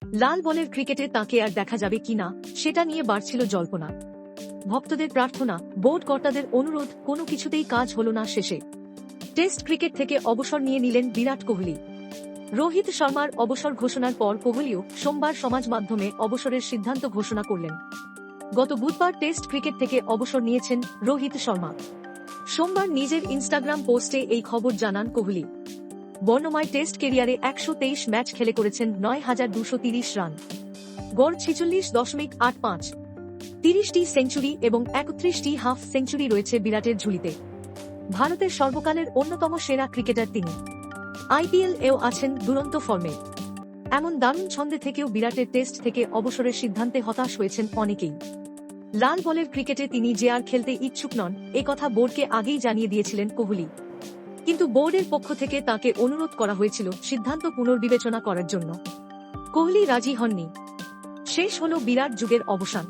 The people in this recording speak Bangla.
লাল বলের ক্রিকেটে তাকে আর দেখা যাবে কিনা সেটা নিয়ে বাড়ছিল জল্পনা। ভক্তদের প্রার্থনা, বোর্ড কর্তাদের অনুরোধ, কোনো কিছুতেই কাজ হলো না। শেষে টেস্ট ক্রিকেট থেকে অবসর নিয়ে নিলেন বিরাট কোহলি। রোহিত শর্মার অবসর ঘোষণার পর কোহলিও সোমবার সমাজ মাধ্যমে অবসরের সিদ্ধান্ত ঘোষণা করলেন। গত বুধবার টেস্ট ক্রিকেট থেকে অবসর নিয়েছেন রোহিত শর্মা। সোমবার নিজের ইনস্টাগ্রাম পোস্টে এই খবর জানান কোহলি। বর্ণময় টেস্ট কেরিয়ারে 123 ম্যাচ খেলে করেছেন 9,230 রান, গড় 46.85, 30টি সেঞ্চুরি এবং 31টি হাফ সেঞ্চুরি রয়েছে বিরাটের ঝুলিতে। ভারতের সর্বকালের অন্যতম সেরা ক্রিকেটার তিনি। আইপিএল এও আছেন দুরন্ত ফর্মে। এমন দারুণ ছন্দে থেকেও বিরাটের টেস্ট থেকে অবসরের সিদ্ধান্তে হতাশ হয়েছেন অনেকেই। লাল বলের ক্রিকেটে তিনি যে আর খেলতে ইচ্ছুক নন, একথা বোর্ডকে আগেই জানিয়ে দিয়েছিলেন কোহলি। কিন্তু বোর্ডের পক্ষ থেকে তাকে অনুরোধ করা হয়েছিল সিদ্ধান্ত পুনর্বিবেচনা করার জন্য। কোহলি রাজি হননি। শেষ হল বিরাট যুগের অবসান।